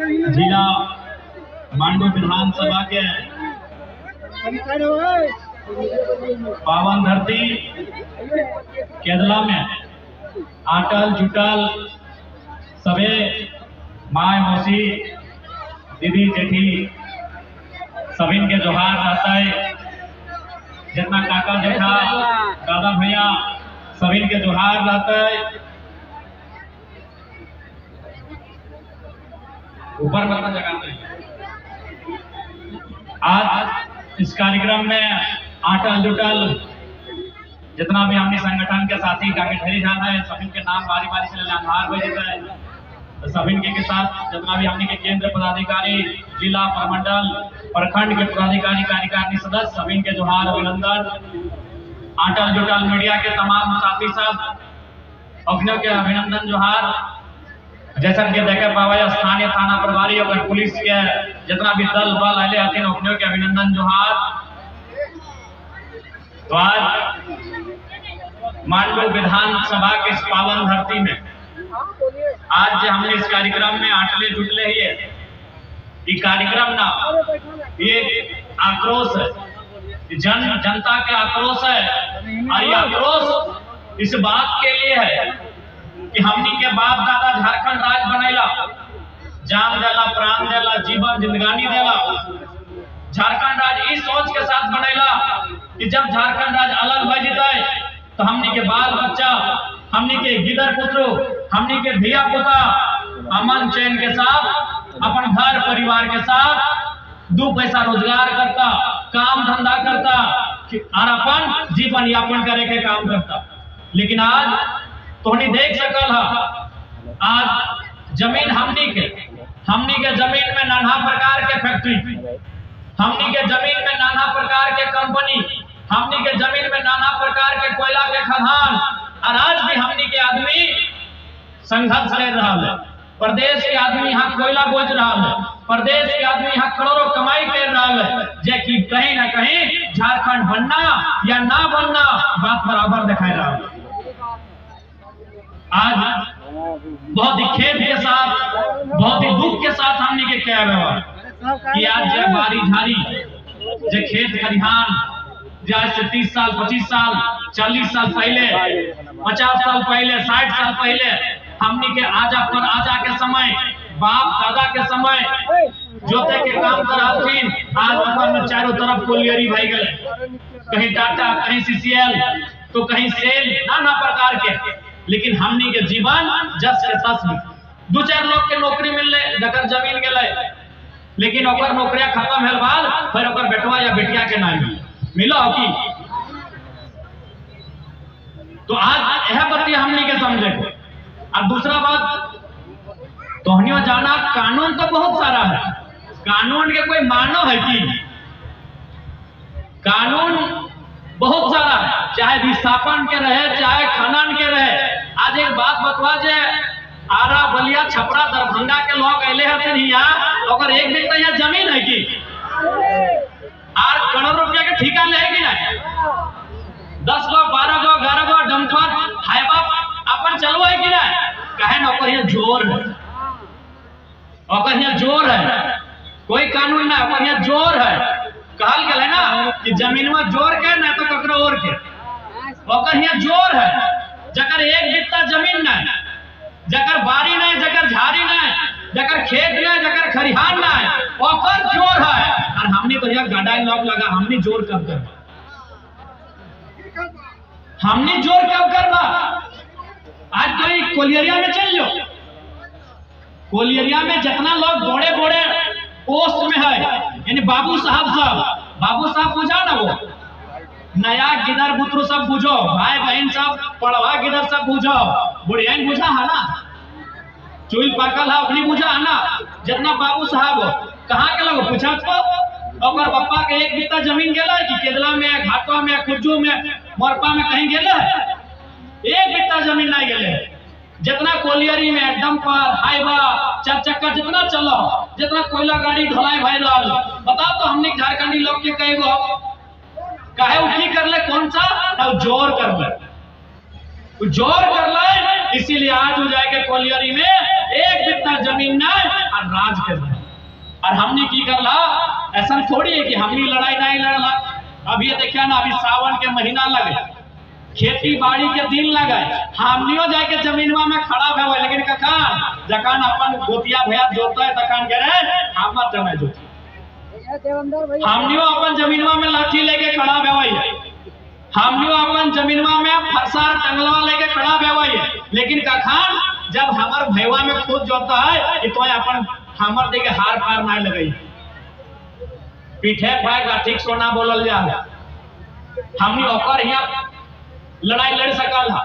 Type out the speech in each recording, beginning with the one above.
जिला मांडू विधानसभा के पावन धरती केदला में आटल जुटल सबे माय मौसी दीदी जेठी सभी के जोहार रहता है। जितना काका जेठा दादा भैया सभी के जोहार रहता है। ऊपर वाला जगह नहीं। आज इस कार्यक्रम में आटल जुटल जितना भी हमने संगठन के साथी गांगेठरी जाना है सभी के नाम बारी बारी से आधार हो जाता है। सभी के साथ जितना भी हमने के केंद्र पदाधिकारी जिला प्रमंडल प्रखंड के पदाधिकारी कार्यकारिणी सदस्य सभी के जोहार अभिनंदन। आटल जुटल मीडिया के तमाम साथी सब अपने के अभिनंदन जोहार। जैसा कि देखे पावा स्थानीय थाना प्रभारी और पुलिस के जितना भी दल बल आए हथिन अपने के अभिनंदन जोहार। तो आज मांडू विधानसभा के इस पावन धरती में आज हमने इस कार्यक्रम में आटले जुटले ही है। ये कार्यक्रम ना ये आक्रोश है, जनता के आक्रोश है। और ये आक्रोश इस बात के लिए है कि हमनी के बाप दादा झारखंड राज बनेला, जान देला, प्राण देला, जीवन जिंदगानी देला। झारखंड राज इस सोच के साथ बनेला कि जब झारखंड राज अलग हो जाए तो हमनी के बाल बच्चा, हमनी के गिदर पुत्र, हमनी के धिया पुता अमन चैन के साथ अपन घर परिवार के साथ दो पैसा रोजगार करता, काम धंधा करता और अपन जीवन यापन करे के काम करता। लेकिन आज तो नहीं देख सकल है। आज जमीन हमनी के जमीन में नाना प्रकार के फैक्ट्री, हमनी के जमीन में नाना प्रकार के कंपनी, हमनी के जमीन में नाना प्रकार के कोयला के खदान। और आज भी हमनी के आदमी संघर्ष कर रहा है। प्रदेश के आदमी यहाँ कोयला बोझ रहा है, प्रदेश के आदमी यहाँ करोड़ों कमाई कर रहा है। जे कि कहीं ना कहीं झारखंड बनना या ना बनना बात बराबर दिखाई रहा है। आज बहुत ही खेद के साथ, बहुत ही दुख के साथ हमने के क्या व्यवहार कि आज जब बारी झारी जे खेत खलिहान जैसे 30 साल 25 साल 40 साल पहले 50 साल पहले 60 साल पहले हमनी के आजा के समय बाप दादा के समय जोते के काम कराथीन। आज अपन में चारों तरफ कोलियरी भाई गए, कहीं टाटा, कहीं सीसीएल, तो कहीं सेल, नाना प्रकार के। लेकिन हमनी के जीवन जस के तस में दो चार लोग के नौकरी मिलले, जकर जमीन गेले, लेकिन ओकर नौकरिया खत्म हेल बाद फिर ओकर बेटवा या बेटिया के नाम मिला हो की। तो आज यह बत्ती हमनी के समझे। अब दूसरा बात तो हनियो जाना कानून तो बहुत सारा है, कानून के कोई मानो है कि कानून बहुत सारा है, चाहे विस्थापन के रहे चाहे खनन के रहे। आज एक बात बतवा जे आरा बलिया छपरा दरभंगा के लोग अले हथिन यहाँ और एक बित्ता यहाँ जमीन है कि आर करोड़ रुपया के ठिका ले कि ना 10 गो 12 गो 11 गो डंपर हाईवा अपन चलो है कि ना कहे ना ओकर यहाँ जोर है, ओकर यहाँ जोर है। कोई कानून ना, ओकर यहाँ जोर है। कहल गया है ना कि जमीन में जोर के ना तो ककरो और के, ओकर यहाँ जोर है। जकर एक बित्ता जमीन ना, जकर बारी ना, जकर झाड़ी ना, जकर खेत ना, जकर खरिहान ना, ओकर जोर है। और हमने तो यहाँ गडाई लॉक लगा, हमने जोर कब कर, हमने जोर कब करवा। आज कोई कोलियरिया में चल लो, कोलियरिया में जितना लोग बड़े बड़े पोस्ट में है, यानी बाबू साहब बुझा ना, वो नया गिदर पुत्र सब बुझो, भाई बहन सब पढ़वा गिदर सब बुझो, बुढ़िया बुझा है ना, चुल पकल है अपनी बुझा है ना। जितना बाबू साहब कहाँ के लोग पूछा तो पप्पा के एक बित्ता जमीन गेला कि केदला में, घाटवा में, खुज्जू में, मोरपा में कहीं गेले, एक बित्ता जमीन नहीं गेले। जितना कोलियरी में एकदम पर हाईवा 4 चक्का जितना चलो, जितना कोयला गाड़ी ढलाई भाई रहल, बताओ तो हमने झारखंडी लोग के कई गो काहे उठी कर ले, कौन सा तो जोर कर ले, इसीलिए आज हो जाएगा कोलियरी में एक बित्ता जमीन नहीं और राज कर रहे। और हमने की करला, ऐसा थोड़ी है कि हमने लड़ाई नहीं लड़ला। अब ये देखिए ना, अभी सावन के महीना लगे, खेती बाड़ी के दिन लगे, हमनियो जाके जमीनवा में खड़ा भे, लेकिन कखान जखान अपन गोतिया भैया जोतता है तखान कह रहे हमर जमे जोती, हमनियो अपन जमीनवा में लाठी लेके खड़ा भे, हमनियो अपन जमीनवा में फरसार टंगलवा लेके खड़ा भे, लेकिन कखान जब हमर भैया में खुद जोतता है तो अपन हमर देके हार पार नहीं लगई, पीठे भाई ठीक सोना बोलल जा, हमनी ओकर यहाँ लड़ाई लड़ सकल है।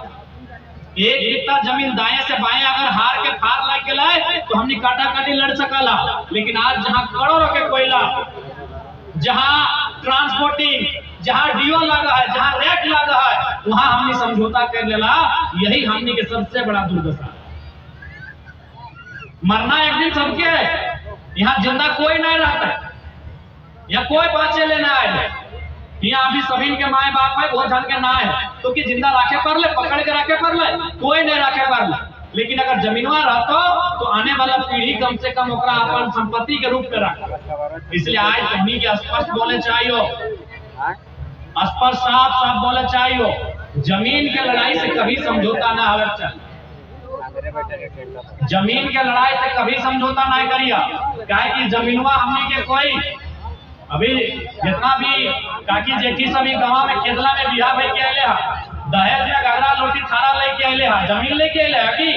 एक इतना जमीन दाएं से बाएं अगर हार के फार लग गए तो हमने काटा काटी लड़ सकल है, लेकिन आज जहां करोड़ों के कोयला, जहां ट्रांसपोर्टिंग, जहां डीओ लगा है, जहां रेट लगा है, वहां हमने समझौता कर लेला। यही हमने के सबसे बड़ा दुर्दशा। मरना एक दिन सबके है, यहाँ जिंदा कोई नहीं रहता, यहाँ कोई बचे लेना है, यहाँ अभी सभी के माए बाप है, बहुत जन के ना है तो कि जिंदा राखे पर ले, पकड़ के राखे पर ले, कोई नहीं राखे पर ले, लेकिन अगर जमीनवा रहता तो आने वाला पीढ़ी कम से कम ओकरा अपन संपत्ति के रूप में रख। इसलिए आज हमनी के स्पष्ट बोले चाहिए, स्पष्ट साफ साफ बोले चाहिए, जमीन के लड़ाई से कभी समझौता ना होवे चाहिए, जमीन के लड़ाई से कभी समझौता नहीं करिया। काहे कि जमीनवा हमनी के कोई अभी जितना भी काकी जेठी सभी गांव में खेतला में बिहार भाई के आए हा, दहेज में गहरा लोटी थारा लेके आए हा, जमीन लेके आए हा कि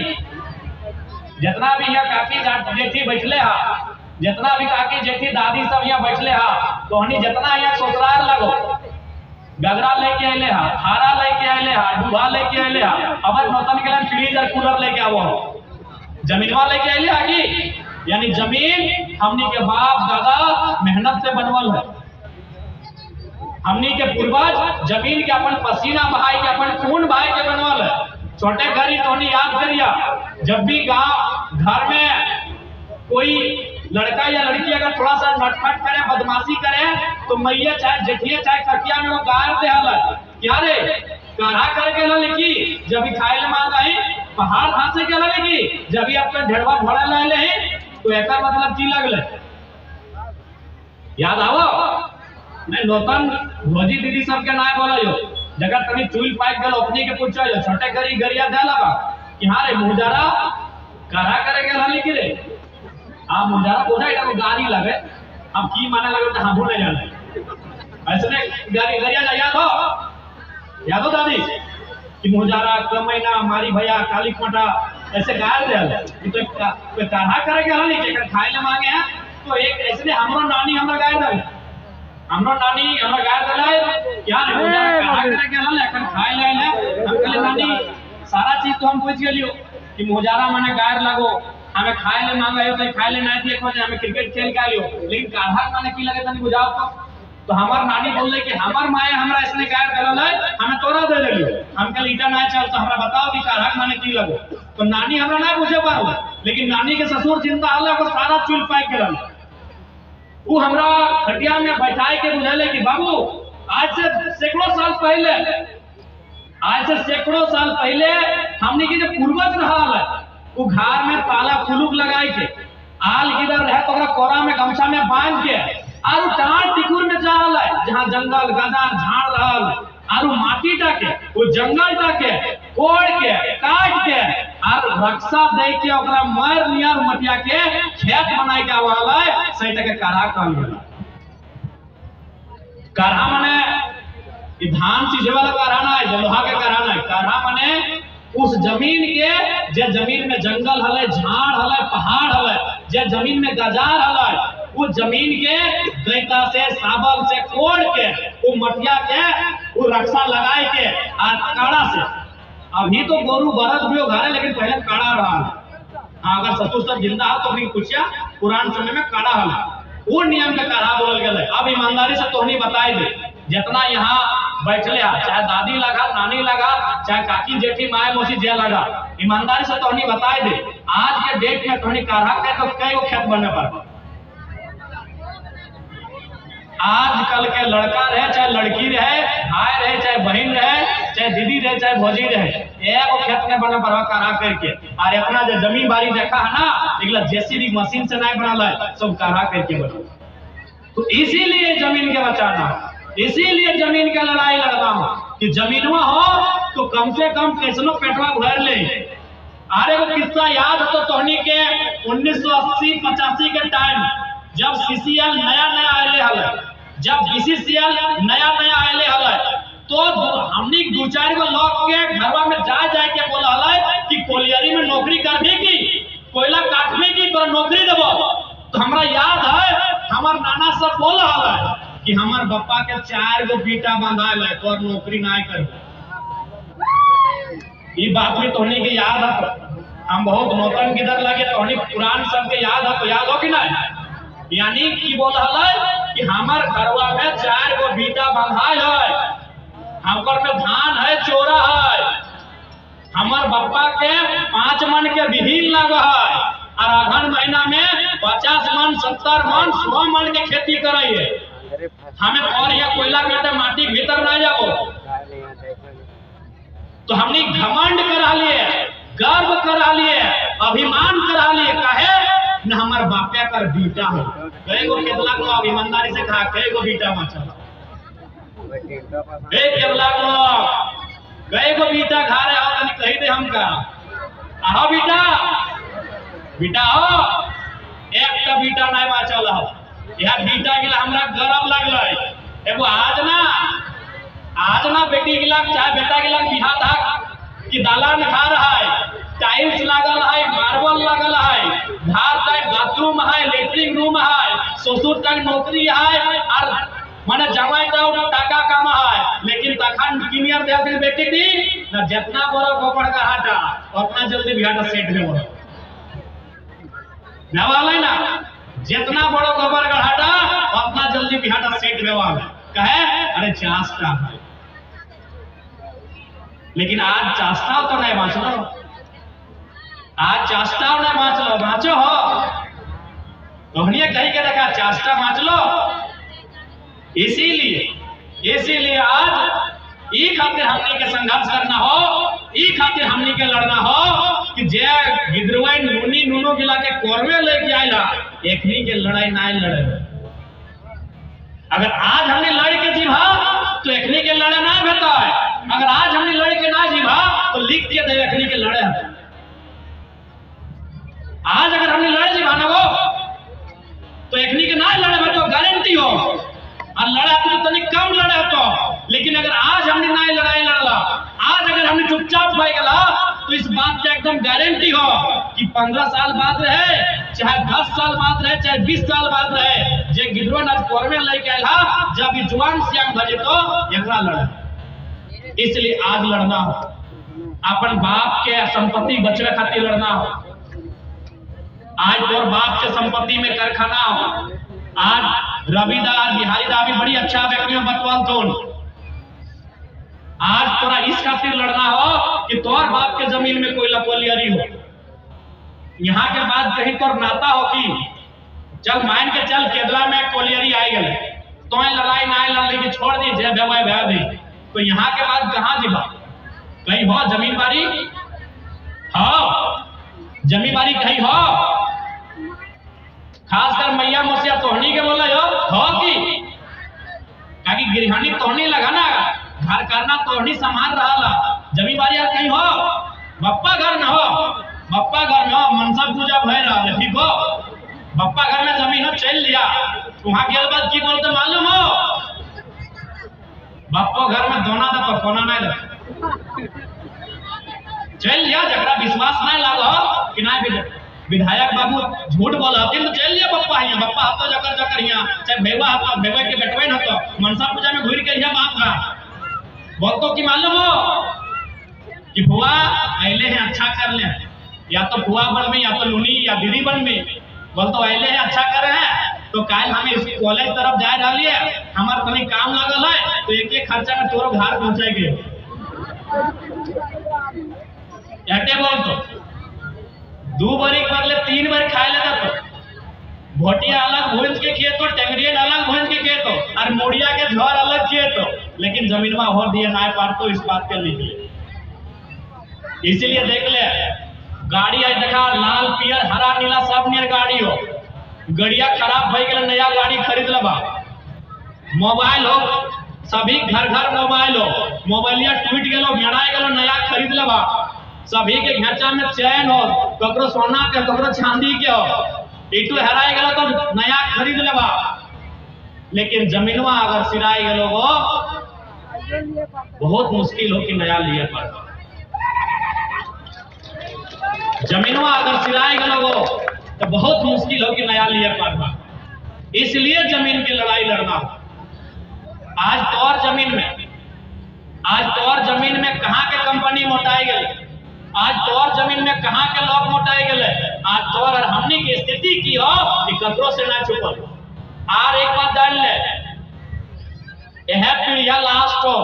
जितना भी यहाँ काकी जेठी बैठले हा, जितना भी काकी जेठी दादी सब यहाँ बैठले हा, तो हनी जितना यहाँ ससुराल लगो गगरा लेके आए हा, थारा लेके आए हा, डूबा लेके आए हा, अब नौतन के लिए फ्रीज और कूलर लेके आवो, जमीनवा लेके आए हा कि यानी जमीन हमनी के बाप दादा मेहनत से बनवल है, हमनी के पूर्वज जमीन के अपन पसीना बहाई के, अपन खून बहाई के बनवल है। छोटे घर ही तो याद करिया, जब भी गांव घर में कोई लड़का या लड़की अगर थोड़ा सा नटखट करे, बदमाशी करे, तो मैया चाहे जेठिया चाहे कटिया में वो गार दे हल, क्या रे काढ़ा करके ला लिखी, जब खाए मांग आई पहाड़ हाथ से के ला लिखी, जब आपका ढेरवा भरा ला ले तो एक मतलब की लगले याद आवो नहीं, नौतन भोजी दीदी सबके ना बोला यो, जगह तनी चूल पाइप गल अपनी के पूछो यो, छोटे करी गरिया दे लगा कि हां रे मुजारा काढ़ा करे के लाली की रे, आ मुजारा बोझा इधर गाड़ी लगे, अब की माने लगे तो हमहू नहीं जाने, ऐसे गाड़ी गरिया याद हो दादी कि मुजारा कमैना मारी भैया काली कोटा ऐसे गाल दे तो काढ़ा करे के हली के खाए ले मांगे हैं, तो एक ऐसे हमरो नानी हमरा गाय दे, हमरो नानी हमरा गाय दे क्या मुजारा काढ़ा करे के हले अखन खाए ले हम कहले नानी सारा चीज तो हम पूछ गेलियो कि मुजारा माने गाय लगो, हमें खाए ले मांगे तो खाए ले नहीं दिए, खोजे हमें क्रिकेट खेल के आलियो, लेकिन काढ़ा माने की लगे तनी बुझाओ तो हमार नानी बोले कि हमार माए हमरा इसने गाय करल है, हमें तोरा दे देलियो, हम कल ईटा नहीं चल तो हमरा बताओ कि काढ़ा माने की लगो, तो नानी हमरा नहीं पूछे पारला, लेकिन नानी के ससुर चिंता हले को सारा चुल पाई के रहल, वो हमरा खटिया में बैठाए के बुझाले कि बाबू आज से सैकड़ों साल पहले हमने के जो पूर्वज रहल है, वो घर में ताला कुलुक लगाई के आल किधर रहे तो कोरा में गमछा में बांध के आरु टाड़ टिकुर में जा रहा है, जहाँ जंगल गदार झाड़ रहल आरु माटी टाके वो जंगल टाके कोड़ के काट के आर रक्षा दे के ओकरा मार नियर मटिया के खेत बनाई के आवाल है, सही टके काढ़ा कहल गेला। काढ़ा माने धान चीज वाला काढ़ा ना है, लोहा के काढ़ा ना है, काढ़ा माने उस जमीन के जे जमीन में जंगल हले, झाड़ हले, पहाड़ हले, जे जमीन में गजार हले, वो जमीन के गैता से साबल से कोड़ के वो मटिया के वो रक्षा लगाए के और काढ़ा से, अभी तो गोरू बरद भी घर है लेकिन पहले काढ़ा रहा है। अगर ससुर सब जिंदा हो तो भी पूछिया पुरान समय में काढ़ा हला, वो नियम के काढ़ा बोल गए। अब ईमानदारी से तोहनी बताई दे, जितना यहाँ बैठले चाहे दादी लगा, नानी लगा, चाहे काकी जेठी माए मौसी जे लगा, ईमानदारी से तोहनी बताई दे, आज के डेट में तोहनी काढ़ा के तो कई खेत बनने पर आजकल के लड़का रहे चाहे लड़की रहे, भाई रहे चाहे बहन रहे, चाहे दीदी रहे चाहे भौजी रहे, एगो खेत में बना बड़ा करा करके और अपना जो जमीन बाड़ी देखा है ना, एकला जेसीबी मशीन से नहीं बनल है, सब करा करके बना। तो इसीलिए जमीन के बचाना, इसीलिए जमीन के लड़ाई लड़ना हो कि जमीनवा हो तो कम से कम कैसनो पेटवा भर ले। अरे वो किस्सा याद हो तो तोहनी के 1980-85 के टाइम जब सीसीएल नया नया आए हल, जब बीसीसीएल नया नया आए हल, तो हमनी दो चार गो लोग के घरवा में जा के बोला हल कि कोलियरी में नौकरी करने की, कोयला काटने की तो नौकरी देबो। तो हमरा याद है हमार नाना सब बोला हल कि हमार बप्पा के 4 गो बेटा बांधाल है तो नौकरी ना कर। ये बात में तोहनी के याद है, हम बहुत नौतन किधर लगे तोहनी पुरान सब के याद है, तो याद हो कि ना? यानी कि बोला है कि हमार घरवा में 4 गो बेटा बांधाल है, हमकर में धान है चोरा है, हमार बप्पा के 5 मन के विहीन लगा है और अगहन महीना में 50 मन 70 मन 100 मन के खेती करे। हमें और यह कोयला काटे माटी भीतर ना जाओ, तो हमने घमंड करा लिए, गर्व करा लिए, अभिमान करा लिए, कहे न हमार बापे कर बेटा हो। कई गो केतला लोग ईमानदारी से कहा, कई गो बेटा मचा केतला लोग कई गो बेटा खा रहे हो, तनी कही दे हमका आओ बेटा बेटा हो, एक का बेटा नहीं बचल हो। यह बेटा के हमरा गर्व लगल। एगो आज ना बेटी के लग चाहे बेटा के लग बिहा था कि दालान खा रहा है, टाइल्स लागल है, मार्बल लागल है, घर तक बाथरूम है, लेटरिंग रूम है, ससुर तक नौकरी है और माने जमाई तो टाका कमा है, लेकिन तखन इंजीनियर दे बेटी थी ना, जितना बड़ा गोबर का हाटा उतना जल्दी बिहाटा सेट हो नवाले ना, जितना बड़ो गोबर का हाटा उतना जल्दी बिहाटा सेट होवा कहे अरे चास्ता है। लेकिन आज चास्ता तो नहीं बाँचलो, आज चास्ता नहीं बाँचलो, बाँचो हो तोहनिए कही के देखा चास्ता बाँचलो। इसीलिए आज ई खातिर हमनी के संघर्ष करना हो, ई खातिर हमनी के लड़ना हो कि जे गिद्रवाई नूनी नूनो गिला के कोरवे लेके आइला, एकनी के लड़ाई ना लड़े। अगर आज हमने लड़ के जीवा तो एकनी के लड़े ना भेटा है, अगर आज हमने लड़ के ना जीवा तो लिख के दे एकनी के लड़े। आज अगर हमने लड़ जीवा ना वो तो एकनी के ना लड़े तो गारंटी हो, और लड़ा तो तनिक कम लड़ा तो। लेकिन अगर आज हमने ना लड़ाई लड़ला, आज अगर हमने चुपचाप भाई गला, तो इस बात की एकदम गारंटी हो कि 15 साल बाद रहे, चाहे 10 साल बाद रहे, चाहे 20 साल बाद रहे, जे गिद्रवन आज कोरवे लेके आइला, जब ये जुआन सियान भजे तो एकरा लड़े। इसलिए आज लड़ना हो, अपन बाप के संपत्ति बचवे खातिर लड़ना हो। आज तोर बाप के संपत्ति में कारखाना हो, आज रविदास बिहारीदास भी बड़ी अच्छा व्यक्ति में बतवाल तो आज तोरा इस खातिर लड़ना हो कि तोर बाप के जमीन में कोई लपोलियरी हो। यहाँ के बाद कहीं तोर नाता हो कि चल मान के चल केदला में कोलियरी आई गए तो लड़ाई ना लड़ की छोड़ दी जे भेवा भे दी, तो यहाँ के बाद कहाँ जीवा? कहीं हो जमीन बारी हो, जमीन बारी कहीं हो, खासकर मैया मोसिया तोहनी के बोला हो कि काकी गिरहानी तोहनी लगा ना, घर करना तोहनी संभाल रहा, जमीन बारी कहीं हो, बप्पा घर में हो, बप्पा घर में हो, मनसा पूजा भय रहा है, ठीक हो, बप्पा घर में जमीन हो चल लिया, वहां के बाद की बोलते मालूम हो, बप्पा घर में दोना था तो कोना नहीं लगा चल लिया, जरा विश्वास नहीं लगा कि ना विधायक बाबू झूठ बोला तो चल लिया बप्पा यहाँ, बप्पा हाथों जकर जकर यहाँ, चाहे भेवा हाथों भेवा के बेटवे न तो मनसा पूजा में घूर के यहाँ बाप का बोल तो कि मालूम हो कि बुआ अले हैं अच्छा कर ले, या तो बुआ बन में, या तो लुनी या दीदी बन में, बोल तो अले हैं अच्छा कर रहे हैं, तो काल हम इस कॉलेज तरफ जा रही है, हमार तनी काम लगल है, तो एक एक खर्चा में तोरो घर पहुंचाएंगे। बोल तो 2 बारी कर ले 3 बार खाए लेता तो भोटिया अलग भूंज के खेतो, टेंगरियन अलग भूंज के खेतो, लेकिन जमीनवा हो दिए ना पार तो इस बात के लिए। इसीलिए देख ले गाड़ी आज देखा लाल पियर हरा नीला सब नियर गाड़ी हो, गड़िया खराब भई गेल नया गाड़ी खरीद लेबा। मोबाइल हो सभी घर घर मोबाइल हो, मोबाइलिया टूट गेलो मेड़ाई गेलो नया खरीद लेबा। सभी के घेचा में चैन हो, ककरो सोना के ककरो चांदी के हो, इटू हराई गेलो तो नया खरीद लेबा। लेकिन जमीनवा अगर सिराई गेलो वो बहुत मुश्किल हो कि नया लिए पड़ता। जमीनवा अगर सिराई गेलो वो तो बहुत मुश्किल हो कि नया लिए पड़ता। इसलिए जमीन की लड़ाई लड़ना। आज तोर जमीन में कहाँ के कंपनी मोटाई गए, आज तोर जमीन में कहाँ के लोग मोटाई गए। आज तोर और हमनी की स्थिति की हो कि ककरो से ना छुपल। और एक बात जान ले, यह पीढ़िया लास्ट हो,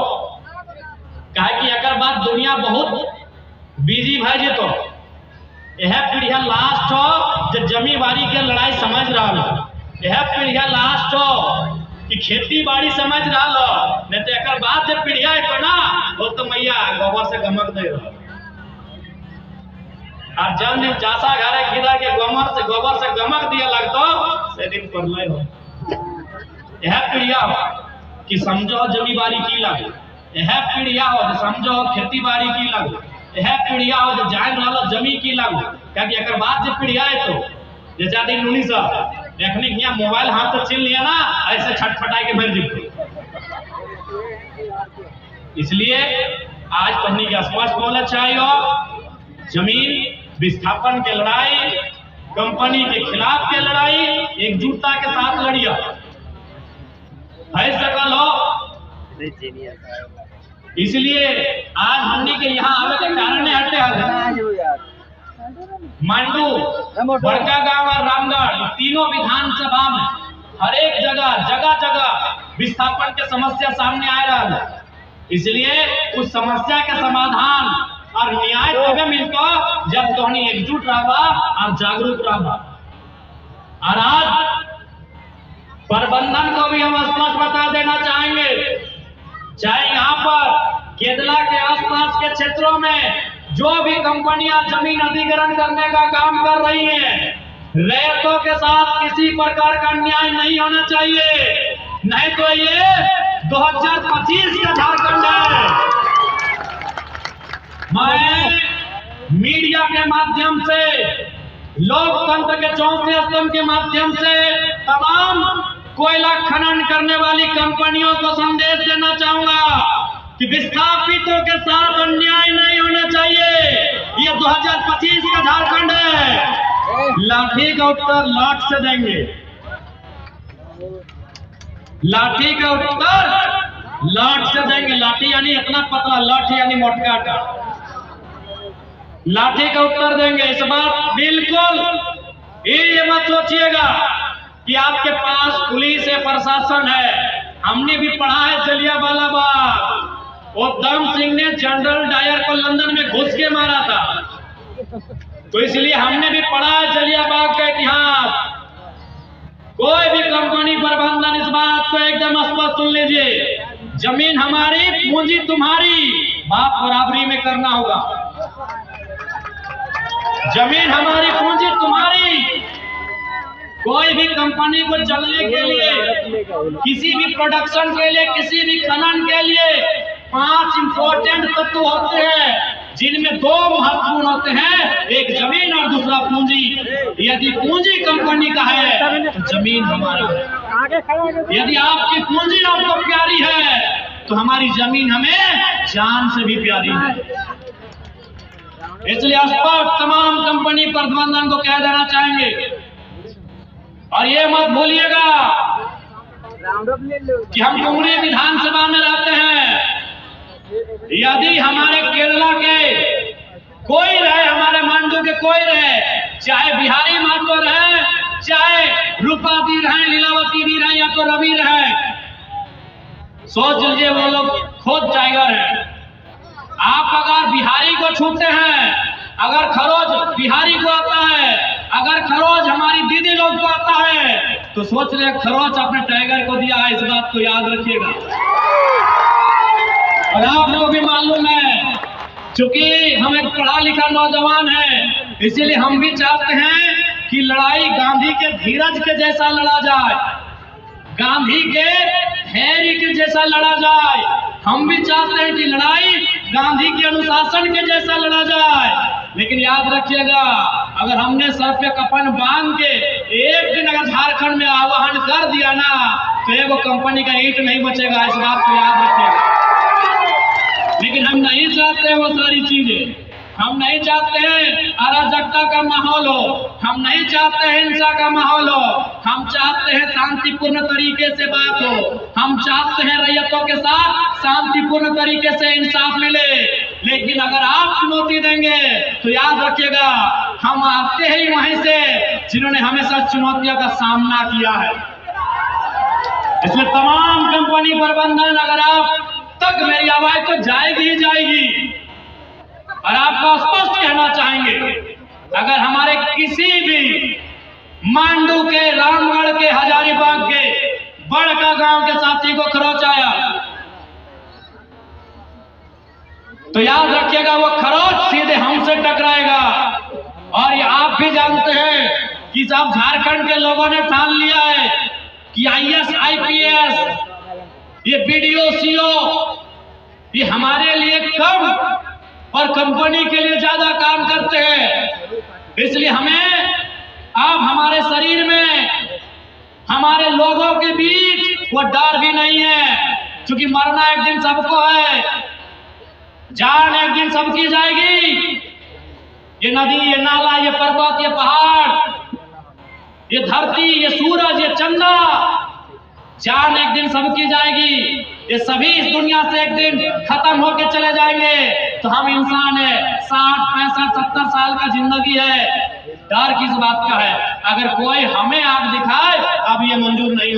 कहे कि एकर बाद दुनिया बहुत बिजी भय जेतो। यह पीढ़िया लास्ट हो जो जमींदारी के लड़ाई समझ रहा हो, यह पीढ़िया लास्ट हो कि खेती बाड़ी समझ रहा हो। नहीं तो एक बाद जब पीढ़िया है ना वो तो मैया गोबर से गमक दे रहा। और जब दिन चासा घरे गिरा के गोबर से गमक दिया लगतो से दिन परलय हो। यह पीढ़िया हो कि समझो जमींदारी की लागू, यह पीढ़िया हो जो समझो खेती बाड़ी की लागू, यह पीढ़िया हो जो जान रहा जमीन की लागू। क्योंकि एक बाद जब पीढ़िया है तो जैसा दिन 19 देखने के यहाँ मोबाइल हाथ से छीन लिया ना ऐसे छटपटाई के भर जीते। इसलिए आज पढ़ने के स्पष्ट बोलना चाहिए, जमीन विस्थापन के लड़ाई, कंपनी के खिलाफ के लड़ाई एकजुटता के साथ लड़िया है सकल हो। इसलिए आज हमने के यहाँ आवे के कारण हटे हटे मांडू, बड़का गांव और रामगढ़ तीनों विधानसभा में हर एक जगह विस्थापन के समस्या सामने आ रहा है। इसलिए उस समस्या के समाधान और न्याय तबे मिलता जब तोहनी एकजुट रहा और जागरूक रहा। और आज प्रबंधन को भी हम स्पष्ट बता देना चाहेंगे, चाहे यहाँ पर केदला के आसपास के क्षेत्रों में जो भी कंपनियां जमीन अधिग्रहण करने का काम कर रही हैं, रैयतों के साथ किसी प्रकार का अन्याय नहीं होना चाहिए, नहीं तो ये 2025 का झारखंड है। मैं मीडिया के माध्यम से, लोकतंत्र के चौथे स्तंभ के माध्यम से तमाम कोयला खनन करने वाली कंपनियों को संदेश देना चाहूंगा कि विस्थापितों के साथ अन्याय नहीं होना चाहिए। ये 2025 का झारखंड है। लाठी का उत्तर लाठ से देंगे, लाठी का उत्तर लाठ से देंगे। लाठी यानी इतना पतला, लाठी यानी मोटकाटा। लाठी का उत्तर देंगे। इस बात बिल्कुल ये मत सोचिएगा कि आपके पास पुलिस है, प्रशासन है। हमने भी पढ़ा है जलियांवाला बाग, उधम सिंह ने जनरल डायर को लंदन में घुस के मारा था, तो इसलिए हमने भी पढ़ा है जलियांवाला बाग का इतिहास। कोई भी कंपनी प्रबंधन इस बात को एकदम स्पष्ट सुन लीजिए, जमीन हमारी, पूंजी तुम्हारी, बाप बराबरी में करना होगा। जमीन हमारी, पूंजी तुम्हारी। कोई भी कंपनी को चलने के लिए, किसी भी प्रोडक्शन के लिए, किसी भी खनन के लिए 5 इंपॉर्टेंट तत्व होते हैं, जिनमें 2 महत्वपूर्ण होते हैं, एक जमीन और दूसरा पूंजी। यदि पूंजी कंपनी का है तो जमीन हमारा है। यदि आपकी पूंजी आपको प्यारी है तो हमारी जमीन हमें जान से भी प्यारी है। इसलिए स्पष्ट तमाम कंपनी प्रबंधन को कह देना चाहेंगे, और ये मत भूलिएगा कि हम डुमरी विधानसभा में रहते हैं। यदि हमारे केरला के कोई रहे, हमारे मांडू के कोई रहे, चाहे बिहारी मांडू रहे, चाहे रूपा दी रहे, लीलावती दी रहे, या तो रवि रहे, सोच लीजिए वो लोग खुद टाइगर है। आप अगर बिहारी को छूते हैं, अगर खरोज बिहारी को आता है, अगर खरोज हमारी दीदी लोग को आता है, तो सोच रहे खरोज अपने टाइगर को दिया है। इस बात को याद रखिएगा। और आपको भी मालूम है, चूंकि हम एक पढ़ा लिखा नौजवान है, इसीलिए हम भी चाहते हैं कि लड़ाई गांधी के धीरज के जैसा लड़ा जाए, गांधी के धैर्य के जैसा लड़ा जाए। हम भी चाहते हैं कि लड़ाई गांधी के अनुशासन के जैसा लड़ा जाए। लेकिन याद रखिएगा, अगर हमने सर पे कफन बांध के एक दिन अगर झारखंड में आवाहन कर दिया ना, तो एगो कंपनी का ईंट नहीं बचेगा, इस बात को याद रखिएगा। लेकिन हम नहीं चाहते वो सारी चीजें, हम नहीं चाहते हैं अराजकता का माहौल हो, हम नहीं चाहते हैं हिंसा का माहौल हो, हम चाहते हैं शांतिपूर्ण तरीके से बात हो, हम चाहते हैं रैयतों के साथ शांतिपूर्ण तरीके से इंसाफ मिले। लेकिन अगर आप चुनौती देंगे तो याद रखिएगा, हम आते ही वहीं से जिन्होंने हमेशा चुनौतियों का सामना किया है। इसलिए तमाम कंपनी प्रबंधन, अगर आप तक मेरी आवाज तो जाएगी ही जाएगी, और आपको स्पष्ट कहना चाहेंगे, अगर हमारे किसी भी मांडू के, रामगढ़ के, हजारीबाग के, बड़का गांव के साथी को खरोच आया, तो याद रखिएगा वो खरोच सीधे हमसे टकराएगा। और ये आप भी जानते हैं कि सब झारखंड के लोगों ने ठान लिया है कि IAS, IPS, ये BDO, CO, ये हमारे लिए कम और कंपनी के लिए ज्यादा काम करते हैं। इसलिए हमें अब हमारे शरीर में, हमारे लोगों के बीच वो डर भी नहीं है, क्योंकि मरना एक दिन सबको है, जान एक दिन सबकी जाएगी। ये नदी, ये नाला, ये पर्वत, ये पहाड़, ये धरती, ये सूरज, ये चंदा, जान एक दिन सबकी जाएगी। ये सभी इस दुनिया से एक दिन खत्म होके चले जाएंगे। तो हम इंसान है, 60, 65, 70 साल का जिंदगी है, डर किस बात का है? अगर कोई हमें आग दिखाए, अब ये मंजूर नहीं